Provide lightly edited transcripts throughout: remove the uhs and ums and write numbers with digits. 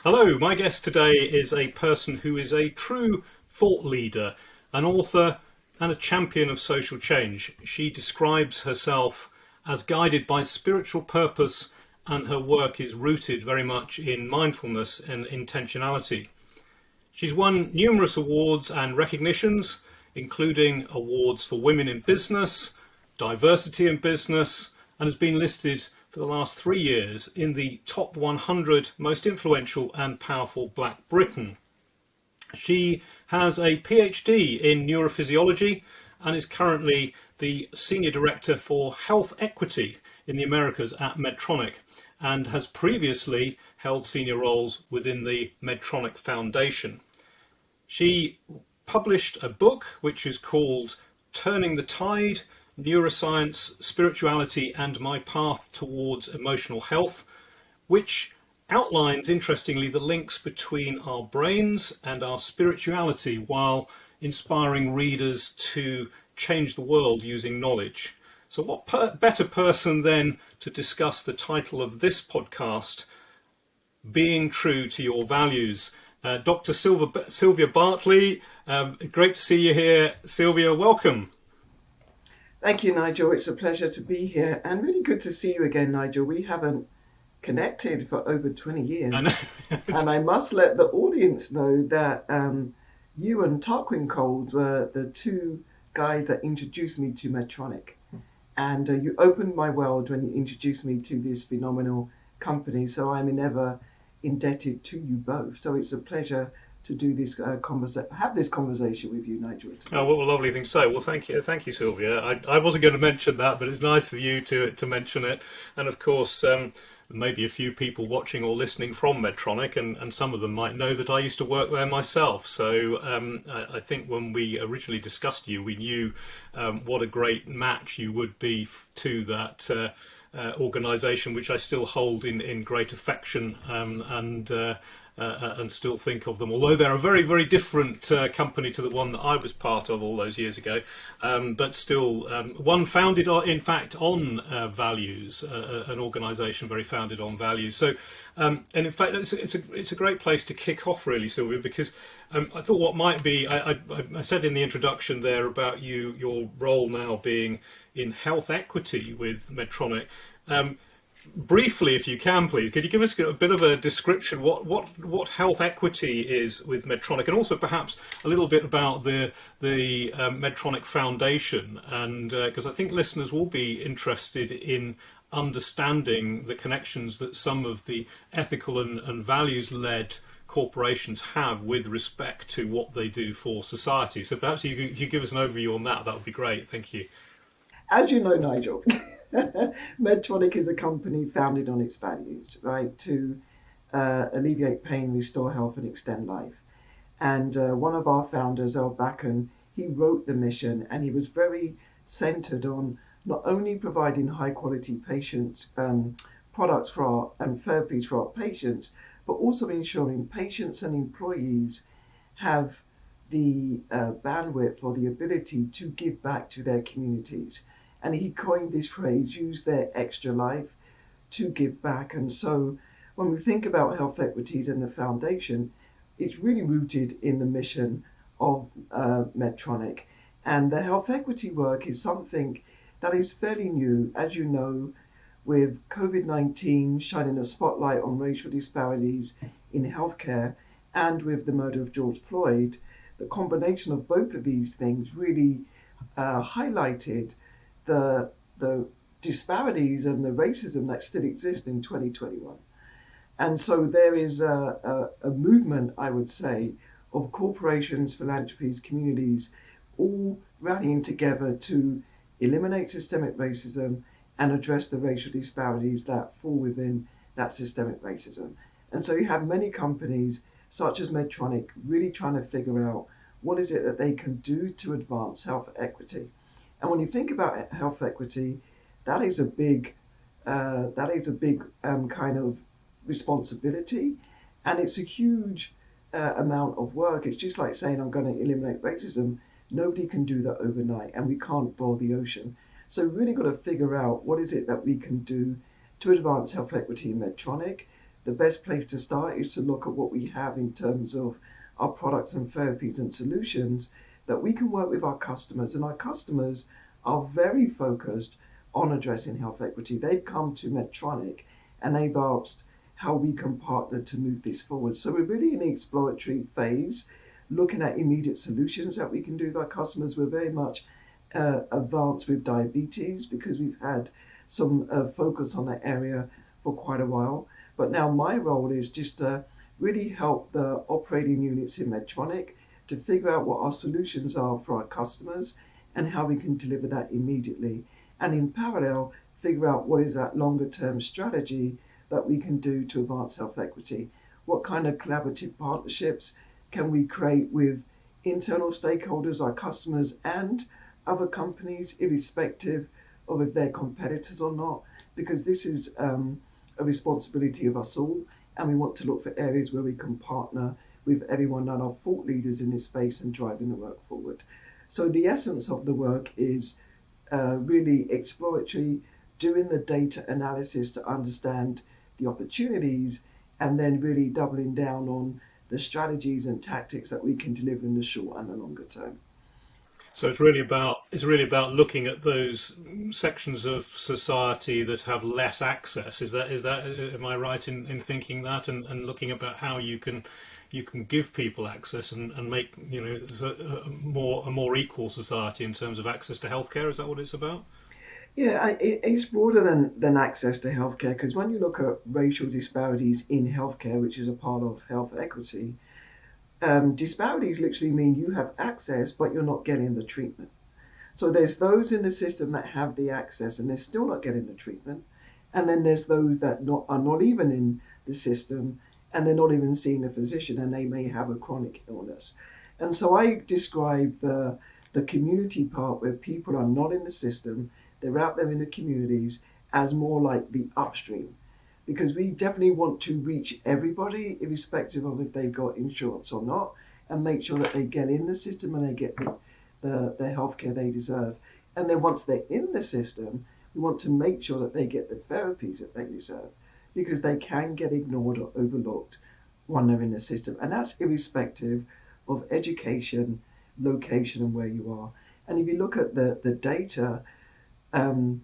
Hello, my guest today is a person who is a true thought leader, an author, and a champion of social change. She describes herself as guided by spiritual purpose, and her work is rooted very much in mindfulness and intentionality. She's won numerous awards and recognitions, including awards for women in business, diversity in business, and has been listed for the last 3 years in the top 100 most influential and powerful Black Britain. She has a PhD in neurophysiology and is currently the Senior Director for Health Equity in the Americas at Medtronic, and has previously held senior roles within the Medtronic Foundation. She published a book which is called Turning the Tide: Neuroscience, Spirituality and My Path Towards Emotional Health, which outlines, interestingly, the links between our brains and our spirituality while inspiring readers to change the world using knowledge. So what better person then to discuss the title of this podcast, Being True to Your Values? Dr. Sylvia Bartley, great to see you here. Sylvia, welcome. Thank you, Nigel. It's a pleasure to be here and really good to see you again, Nigel. We haven't connected for over 20 I years. know. And I must let the audience know that you and Tarquin Coles were the two guys that introduced me to Medtronic. And you opened my world when you introduced me to this phenomenal company. So I'm ever indebted to you both. So it's a pleasure to do this have this conversation with you, Nigel. Oh, Today. what a lovely thing to say. Well, thank you, Sylvia. I wasn't going to mention that, but it's nice of you to mention it. And of course, maybe a few people watching or listening from Medtronic, and some of them might know that I used to work there myself. So I think when we originally discussed you, we knew what a great match you would be to that organisation, which I still hold in great affection, and still think of them, although they're a very, very different company to the one that I was part of all those years ago, but still one founded, in fact, on values, an organisation very founded on values. So, and in fact, it's a great place to kick off, really, Sylvia, because I thought what might be, I said in the introduction there about your role now being in health equity with Medtronic. Briefly, if you can, please, could you give us a bit of a description what health equity is with Medtronic, and also perhaps a little bit about the Medtronic Foundation, and because I think listeners will be interested in understanding the connections that some of the ethical and values-led corporations have with respect to what they do for society. So perhaps if you give us an overview on that, that would be great. Thank you. As you know, Nigel, Medtronic is a company founded on its values, right, to alleviate pain, restore health, and extend life. And one of our founders, Al Backen, he wrote the mission, and he was very centered on not only providing high quality patient products for and therapies for our patients, but also ensuring patients and employees have the bandwidth or the ability to give back to their communities. And he coined this phrase, use their extra life to give back. And so when we think about health equities and the foundation, it's really rooted in the mission of Medtronic. And the health equity work is something that is fairly new, as you know, with COVID-19 shining a spotlight on racial disparities in healthcare, and with the murder of George Floyd. The combination of both of these things really highlighted the disparities and the racism that still exist in 2021. And so there is a movement, I would say, of corporations, philanthropies, communities, all rallying together to eliminate systemic racism and address the racial disparities that fall within that systemic racism. And so you have many companies, such as Medtronic, really trying to figure out what is it that they can do to advance health equity. And when you think about health equity, that is a big kind of responsibility, and it's a huge amount of work. It's just like saying I'm going to eliminate racism. Nobody can do that overnight, and we can't boil the ocean. So we've really got to figure out what is it that we can do to advance health equity in Medtronic, the best place to start is to look at what we have in terms of our products and therapies and solutions that we can work with our customers. And our customers are very focused on addressing health equity. They've come to Medtronic and they've asked how we can partner to move this forward. So we're really in the exploratory phase, looking at immediate solutions that we can do with our customers. We're very much advanced with diabetes because we've had some focus on that area for quite a while. But now my role is just to really help the operating units in Medtronic to figure out what our solutions are for our customers and how we can deliver that immediately. And in parallel, figure out what is that longer term strategy that we can do to advance health equity. What kind of collaborative partnerships can we create with internal stakeholders, our customers, and other companies, irrespective of if they're competitors or not, because this is a responsibility of us all, and we want to look for areas where we can partner with everyone that are thought leaders in this space and driving the work forward. So the essence of the work is really exploratory, doing the data analysis to understand the opportunities, and then really doubling down on the strategies and tactics that we can deliver in the short and the longer term. So it's really about looking at those sections of society that have less access. Is that am I right in thinking that, and looking about how you can give people access and make a more equal society in terms of access to healthcare? Is that what it's about? Yeah, it's broader than access to healthcare, because when you look at racial disparities in healthcare, which is a part of health equity, disparities literally mean you have access, but you're not getting the treatment. So there's those in the system that have the access and they're still not getting the treatment. And then there's those that are not even in the system and they're not even seeing a physician and they may have a chronic illness. And so I describe the community part where people are not in the system, they're out there in the communities, as more like the upstream. Because we definitely want to reach everybody, irrespective of if they've got insurance or not, and make sure that they get in the system and they get the healthcare they deserve. And then once they're in the system, we want to make sure that they get the therapies that they deserve, because they can get ignored or overlooked when they're in the system. And that's irrespective of education, location, and where you are. And if you look at the data, 10%,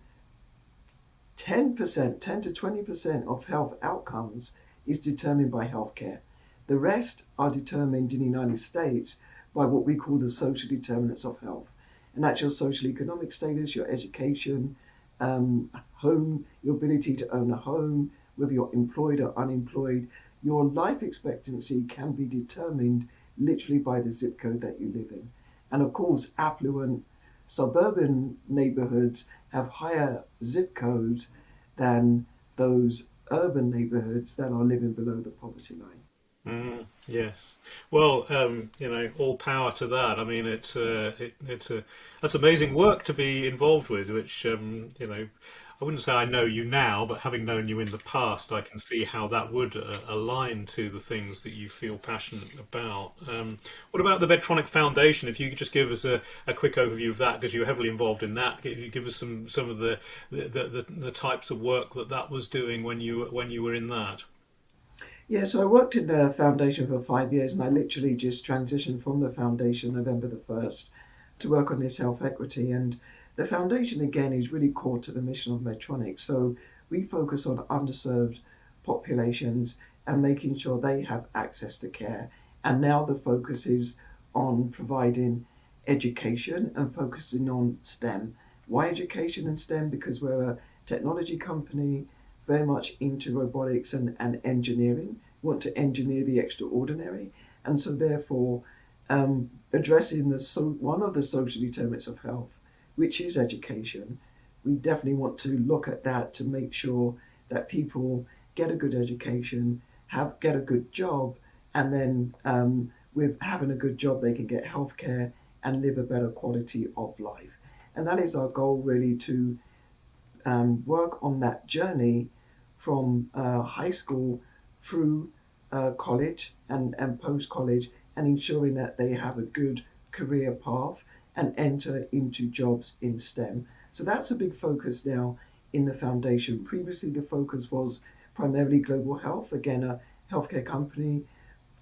10 to 20% of health outcomes is determined by healthcare. The rest are determined in the United States by what we call the social determinants of health. And that's your social economic status, your education, home, your ability to own a home, whether you're employed or unemployed. Your life expectancy can be determined literally by the zip code that you live in. And of course, affluent suburban neighborhoods have higher zip codes than those urban neighborhoods that are living below the poverty line. Yes. Well, all power to that. I mean, it's that's amazing work to be involved with. Which I wouldn't say I know you now, but having known you in the past, I can see how that would align to the things that you feel passionate about. What about the Bedtronic Foundation? If you could just give us a quick overview of that, because you're heavily involved in that. If you give us some of the types of work that was doing when you were in that. Yeah, so I worked in the foundation for 5 years and I literally just transitioned from the foundation November the 1st to work on this health equity. And the foundation, again, is really core to the mission of Medtronic. So we focus on underserved populations and making sure they have access to care. And now the focus is on providing education and focusing on STEM. Why education and STEM? Because we're a technology company very much into robotics and engineering. We want to engineer the extraordinary. And so therefore, addressing one of the social determinants of health, which is education, we definitely want to look at that to make sure that people get a good education, get a good job, and then with having a good job, they can get healthcare and live a better quality of life. And that is our goal, really, to work on that journey from high school through college and post-college, and ensuring that they have a good career path and enter into jobs in STEM. So that's a big focus now in the foundation. Previously, the focus was primarily global health, again, a healthcare company,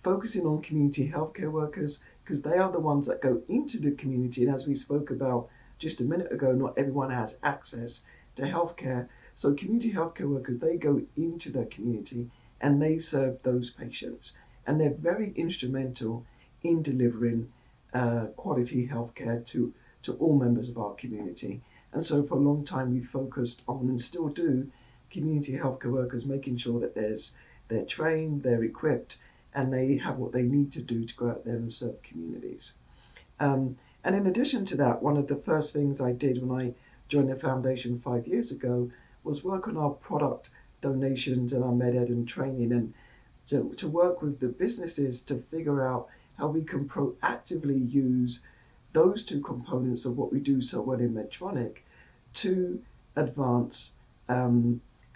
focusing on community healthcare workers, because they are the ones that go into the community. And as we spoke about just a minute ago, not everyone has access to healthcare. So community healthcare workers, they go into the community and they serve those patients. And they're very instrumental in delivering quality healthcare to all members of our community. And so for a long time, we focused on, and still do, community healthcare workers, making sure that they're trained, they're equipped, and they have what they need to do to go out there and serve communities. And in addition to that, one of the first things I did when I joined the foundation 5 years ago was work on our product donations and our med ed and training, and to work with the businesses to figure out how we can proactively use those two components of what we do so well in Medtronic to advance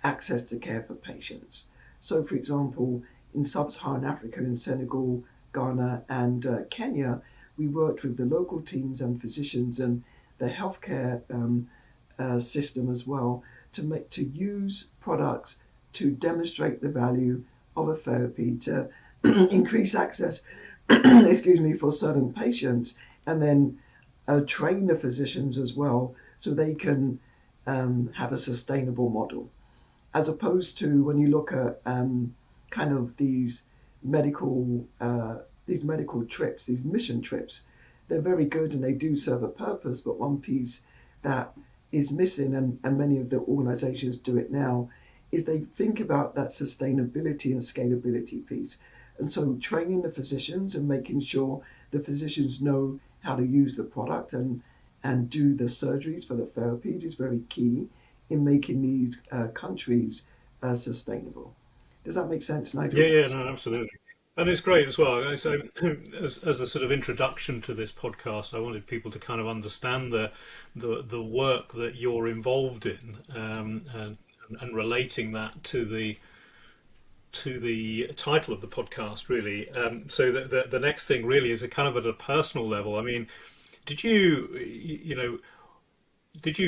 access to care for patients. So, for example, in sub-Saharan Africa, in Senegal, Ghana, and Kenya, we worked with the local teams and physicians and the healthcare system as well to use products to demonstrate the value of a therapy to increase access, excuse me, for certain patients, and then train the physicians as well so they can have a sustainable model. As opposed to when you look at kind of these medical trips, these mission trips, they're very good and they do serve a purpose, but one piece that is missing, and many of the organizations do it now, is they think about that sustainability and scalability piece. And so training the physicians and making sure the physicians know how to use the product and do the surgeries for the therapies is very key in making these countries sustainable. Does that make sense, Nigel? Yeah, no, absolutely. And it's great as well. So, as a sort of introduction to this podcast, I wanted people to kind of understand the work that you're involved in, and relating that to the title of the podcast, really. So the next thing really is a kind of at a personal level. I mean, did you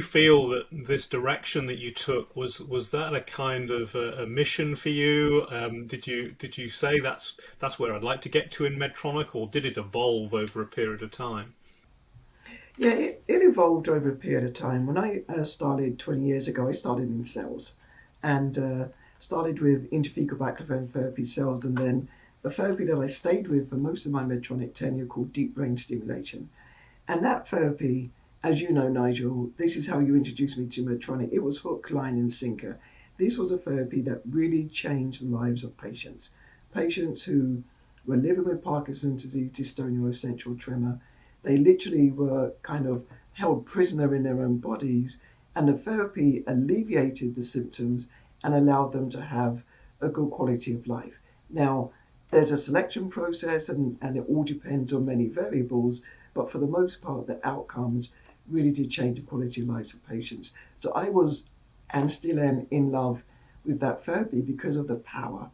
feel that this direction that you took was that a kind of a mission for you? Did you say that's where I'd like to get to in Medtronic, or did it evolve over a period of time? Yeah, it evolved over a period of time. When I started 20 years ago, I started in cells, and started with intrathecal baclofen therapy cells, and then a therapy that I stayed with for most of my Medtronic tenure called deep brain stimulation. And that therapy, as you know, Nigel, this is how you introduced me to Medtronic. It was hook, line, and sinker. This was a therapy that really changed the lives of patients. Patients who were living with Parkinson's disease, dystonia, or essential tremor. They literally were kind of held prisoner in their own bodies, and the therapy alleviated the symptoms and allowed them to have a good quality of life. Now, there's a selection process, and it all depends on many variables, but for the most part, the outcomes really did change the quality of lives of patients. So I was, and still am, in love with that therapy because of the power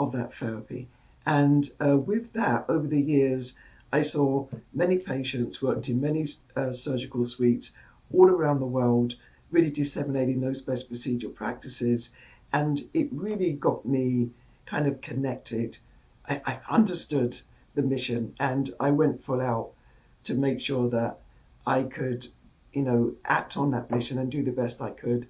of that therapy. And with that, over the years, I saw many patients, worked in many surgical suites all around the world, really disseminating those best procedural practices. And it really got me kind of connected. I understood the mission, and I went full out to make sure that I could, act on that mission and do the best I could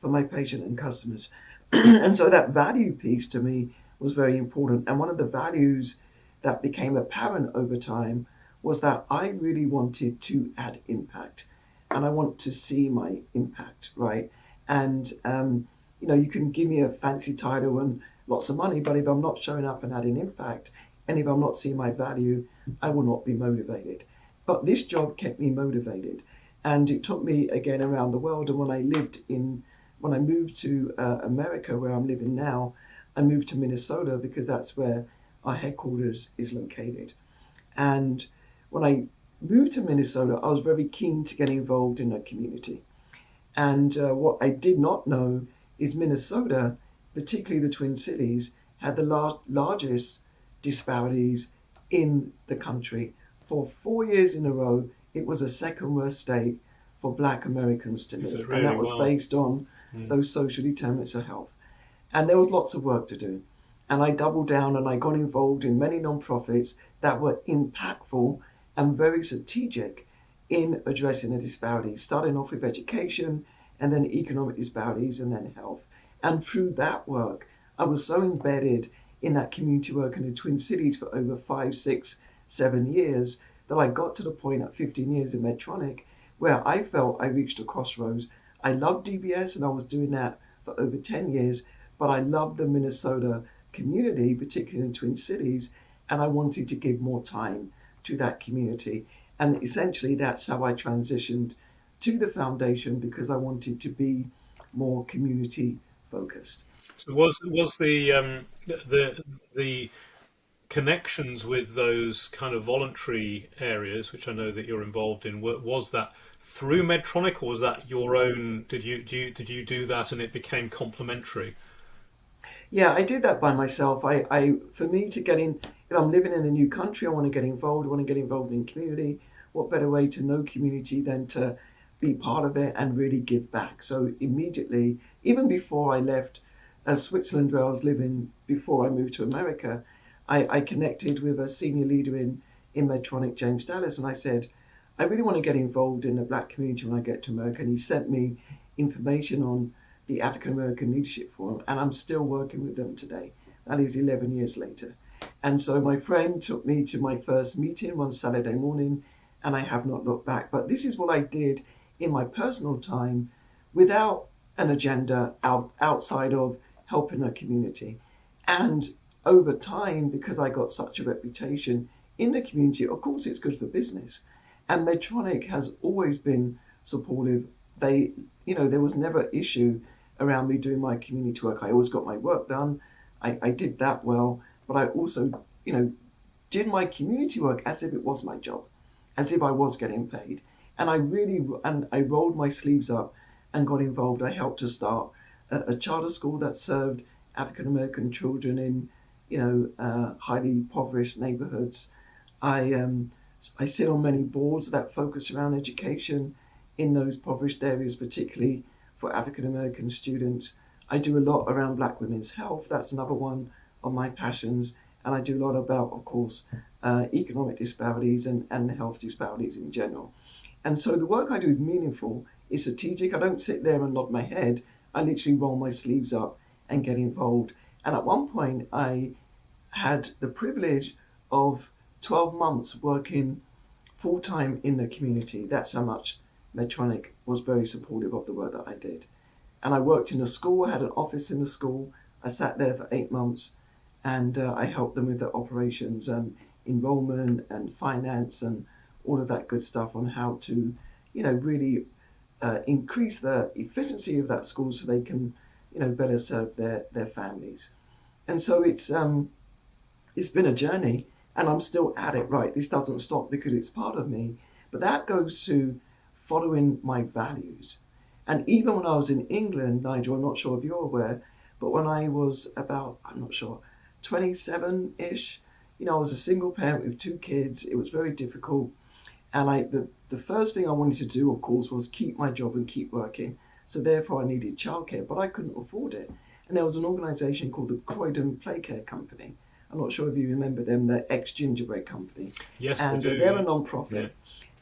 for my patient and customers. And so that value piece to me was very important. And one of the values that became apparent over time was that I really wanted to add impact, and I want to see my impact, right? And, you can give me a fancy title and lots of money, but if I'm not showing up and adding impact, and if I'm not seeing my value, I will not be motivated. But this job kept me motivated, and it took me again around the world. And when I moved to America, where I'm living now, I moved to Minnesota because that's where our headquarters is located. And when I moved to Minnesota, I was very keen to get involved in the community. And what I did not know is Minnesota, particularly the Twin Cities, had the largest disparities in the country. For 4 years in a row, it was the second worst state for Black Americans to live. Is it really? And that was Wow. based on those social determinants of health. And there was lots of work to do. And I doubled down and I got involved in many non-profits that were impactful and very strategic in addressing the disparities, starting off with education and then economic disparities and then health. And through that work, I was so embedded in that community work in the Twin Cities for over 5, 6, 7 years that I got to the point at 15 years in Medtronic where I felt I reached a crossroads. I loved DBS and I was doing that for over 10 years, but I loved the Minnesota community, particularly in the Twin Cities, and I wanted to give more time to that community. And essentially that's how I transitioned to the foundation, because I wanted to be more community focused. So was the connections with those kind of voluntary areas, which I know that you're involved in, was that through Medtronic, or was that your own? Did you do that and it became complementary? Yeah, I did that by myself. I for me to get in, if I'm living in a new country, I want to get involved. I want to get involved in community. What better way to know community than to be part of it and really give back? So immediately, even before I left Switzerland, where I was living before I moved to America, I connected with a senior leader in Medtronic, James Dallas, and I said, I really want to get involved in the Black community when I get to America. And he sent me information on the African American Leadership Forum, and I'm still working with them today. That is 11 years later. And so my friend took me to my first meeting one Saturday morning, and I have not looked back. But this is what I did in my personal time without an agenda outside of helping a community. And over time, because I got such a reputation in the community, of course it's good for business. And Medtronic has always been supportive. There was never an issue around me doing my community work. I always got my work done. I did that well, but I also, did my community work as if it was my job, as if I was getting paid. And I rolled my sleeves up and got involved. I helped to start a charter school that served African American children in, highly impoverished neighborhoods. I sit on many boards that focus around education in those impoverished areas, particularly for African American students. I do a lot around Black women's health. That's another one of my passions. And I do a lot about, of course, economic disparities and health disparities in general. And so the work I do is meaningful, it's strategic. I don't sit there and nod my head. I literally roll my sleeves up and get involved. And at one point, I had the privilege of 12 months working full-time in the community. That's how much Medtronic was very supportive of the work that I did. And I worked in a school, I had an office in the school. I sat there for 8 months and I helped them with their operations and enrollment and finance and all of that good stuff on how to, really increase the efficiency of that school so they can, better serve their families. And so it's been a journey and I'm still at it, right? This doesn't stop because it's part of me, but that goes to following my values. And even when I was in England, Nigel, I'm not sure if you're aware, but when I was about, 27-ish, I was a single parent with 2 kids. It was very difficult. And the first thing I wanted to do, of course, was keep my job and keep working. So therefore I needed childcare, but I couldn't afford it. And there was an organization called the Croydon Play Care Company. I'm not sure if you remember them, the ex-gingerbread company. Yes, and I do. They're a non-profit. Yeah.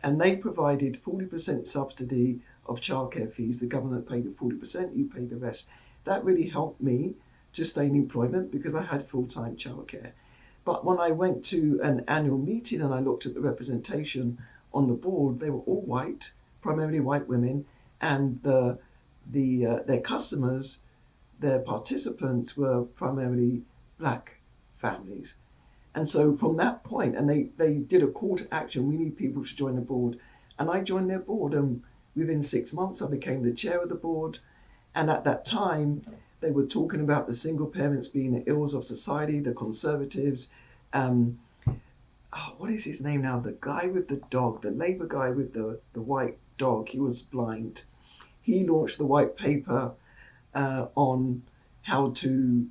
And they provided 40% subsidy of childcare fees. The government paid the 40%, you pay the rest. That really helped me to stay in employment because I had full-time childcare. But when I went to an annual meeting and I looked at the representation on the board, they were all white, primarily white women, and their customers, their participants were primarily Black families. And so from that point, and they did a call to action, we need people to join the board. And I joined their board, and within 6 months I became the chair of the board. And at that time, they were talking about the single parents being the ills of society, the conservatives. What is his name now? The guy with the dog, the Labour guy with the white dog, he was blind. He launched the white paper on how to,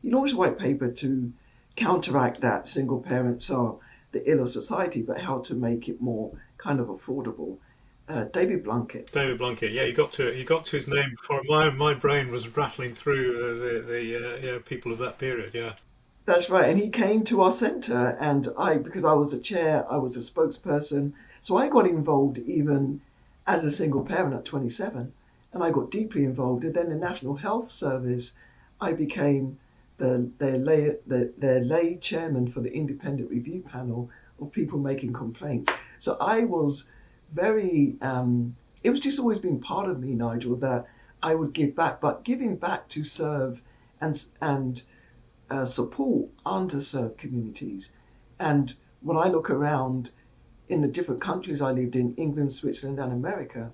he launched a white paper to counteract that single parents are the ill of society, but how to make it more kind of affordable. David Blunkett. David Blunkett. Yeah, you got to his name before my brain was rattling through the people of that period. Yeah. That's right. And he came to our centre, and because I was a chair, I was a spokesperson. So I got involved even as a single parent at 27, and I got deeply involved. And then the National Health Service, I became their lay chairman for the independent review panel of people making complaints. So I was very, it was just always been part of me, Nigel, that I would give back, but giving back to serve and support underserved communities. And when I look around in the different countries I lived in, England, Switzerland, and America,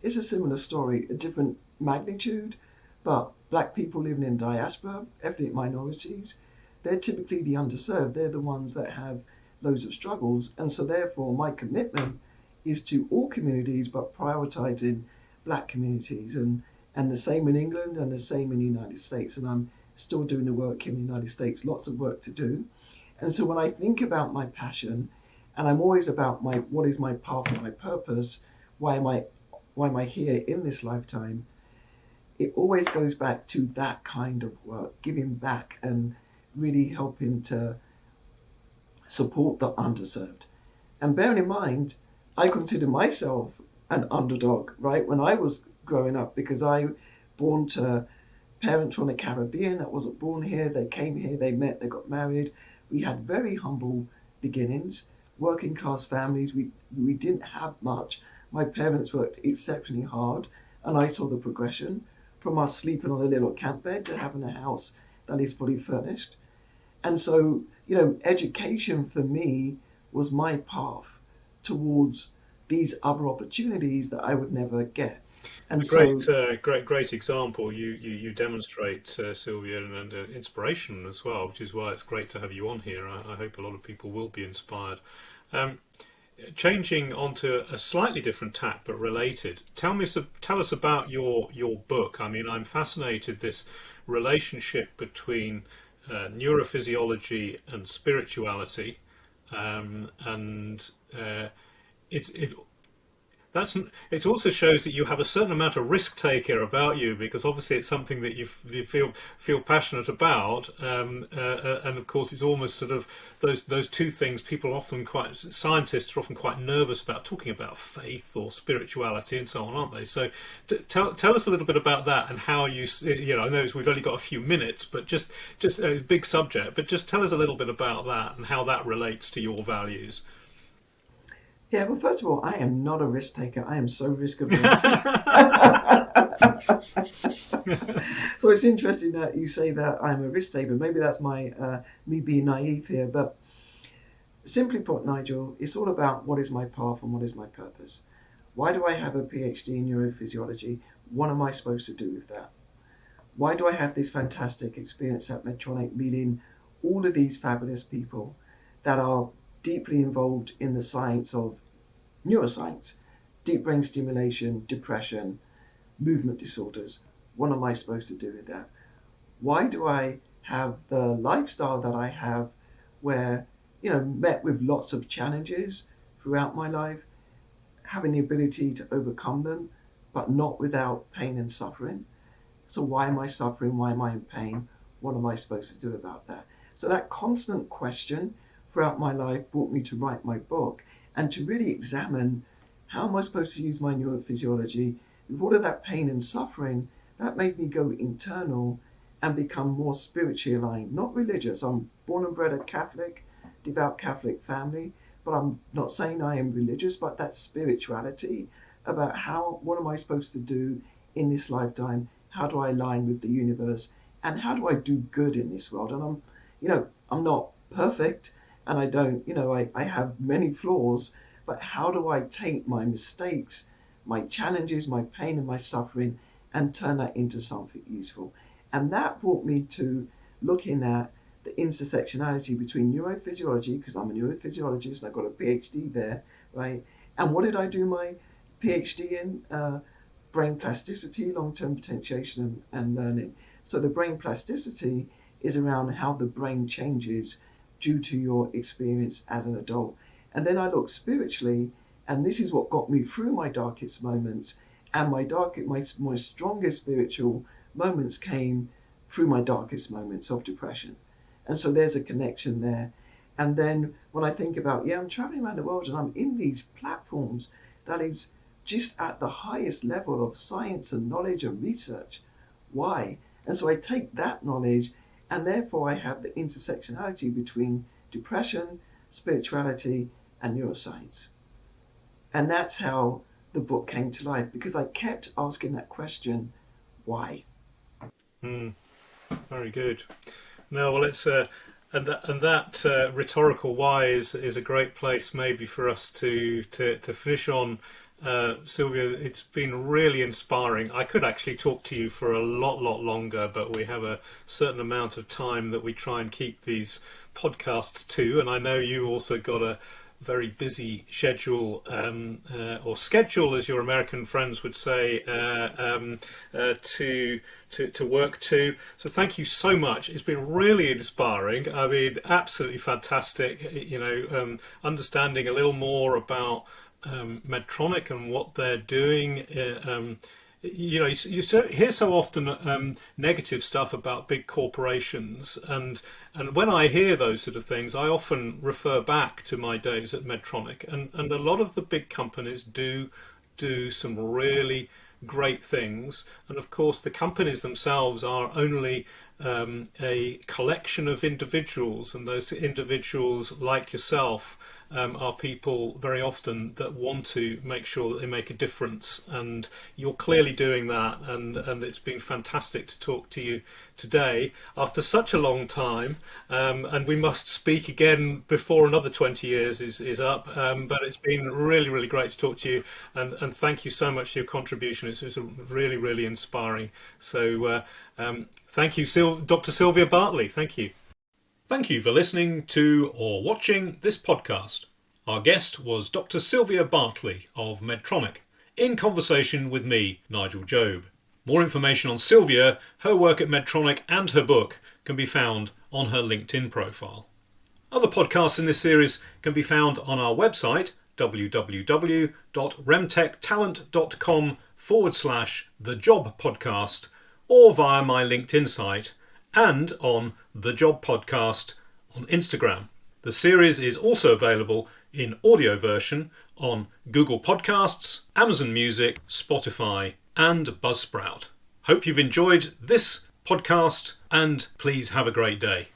it's a similar story, a different magnitude, but black people living in diaspora, ethnic minorities, they're typically the underserved. They're the ones that have loads of struggles. And so therefore my commitment is to all communities, but prioritizing black communities, and the same in England and the same in the United States. And I'm still doing the work in the United States, lots of work to do. And so when I think about my passion, and I'm always about what is my path and my purpose, why am I here in this lifetime, it always goes back to that kind of work, giving back and really helping to support the underserved. And bearing in mind, I consider myself an underdog, right? When I was growing up, because I born to parents from the Caribbean that wasn't born here, they came here, they met, they got married. We had very humble beginnings, working class families. We didn't have much. My parents worked exceptionally hard, and I saw the progression from us sleeping on a little camp bed to having a house that is fully furnished. And so, education for me was my path towards these other opportunities that I would never get. And A so, great example. You demonstrate, Sylvia, and inspiration as well, which is why it's great to have you on here. I hope a lot of people will be inspired. Um, Changing onto a slightly different tack but related, tell us about your book. I mean, I'm fascinated this relationship between neurophysiology and spirituality, and it that's it also shows that you have a certain amount of risk taker about you, because obviously it's something that you feel passionate about, and of course it's almost sort of those two things. People are often scientists are often quite nervous about talking about faith or spirituality and so on, aren't they? So tell us a little bit about that and how I know we've only got a few minutes, but just a big subject, but just tell us a little bit about that and how that relates to your values. yeah, well, first of all, I am not a risk taker. I am so risk averse. So it's interesting that you say that I'm a risk taker. Maybe that's me being naive here. But simply put, Nigel, it's all about what is my path and what is my purpose. Why do I have a PhD in neurophysiology? What am I supposed to do with that? Why do I have this fantastic experience at Medtronic, meeting all of these fabulous people that are deeply involved in the science of neuroscience, deep brain stimulation, depression, movement disorders? What am I supposed to do with that? Why do I have the lifestyle that I have, where, met with lots of challenges throughout my life, having the ability to overcome them, but not without pain and suffering? So why am I suffering? Why am I in pain? What am I supposed to do about that? So that constant question throughout my life brought me to write my book and to really examine, how am I supposed to use my neurophysiology with all of that pain and suffering. That made me go internal and become more spiritually aligned, not religious. I'm born and bred a Catholic, devout Catholic family, but I'm not saying I am religious, but that spirituality about what am I supposed to do in this lifetime? How do I align with the universe? And how do I do good in this world? And I'm not perfect, and I don't, I have many flaws, but how do I take my mistakes, my challenges, my pain and my suffering, and turn that into something useful? And that brought me to looking at the intersectionality between neurophysiology, because I'm a neurophysiologist and I got a PhD there, right? And what did I do my PhD in? Brain plasticity, long-term potentiation and learning. So the brain plasticity is around how the brain changes due to your experience as an adult. And then I look spiritually And this is what got me through my darkest moments. And my strongest spiritual moments came through my darkest moments of depression. And so there's a connection there. And then when I think about, I'm traveling around the world and I'm in these platforms that is just at the highest level of science and knowledge and research. Why? And so I take that knowledge, and therefore I have the intersectionality between depression, spirituality, and neuroscience. And that's how the book came to life, because I kept asking that question, why? Very good. No, well, it's and that rhetorical why is a great place maybe for us to finish on. Sylvia, it's been really inspiring. I could actually talk to you for a lot longer, but we have a certain amount of time that we try and keep these podcasts to, and I know you also got a very busy schedule, or schedule, as your American friends would say, to work to. So thank you so much. It's been really inspiring. I mean, absolutely fantastic. Understanding a little more about Medtronic and what they're doing. You hear so often negative stuff about big corporations, and when I hear those sort of things, I often refer back to my days at Medtronic, and a lot of the big companies do some really great things, and of course the companies themselves are only a collection of individuals, and those individuals, like yourself, are people very often that want to make sure that they make a difference, and you're clearly doing that, and it's been fantastic to talk to you today after such a long time, and we must speak again before another 20 years is up, but it's been really great to talk to you, and thank you so much for your contribution. It's really inspiring. So thank you, Dr. Sylvia Bartley. Thank you. Thank you for listening to or watching this podcast. Our guest was Dr. Sylvia Bartley of Medtronic, in conversation with me, Nigel Job. More information on Sylvia, her work at Medtronic and her book can be found on her LinkedIn profile. Other podcasts in this series can be found on our website, www.remtechtalent.com/The Job Podcast, or via my LinkedIn site, and on The Job Podcast on Instagram. The series is also available in audio version on Google Podcasts, Amazon Music, Spotify, and Buzzsprout. Hope you've enjoyed this podcast, and please have a great day.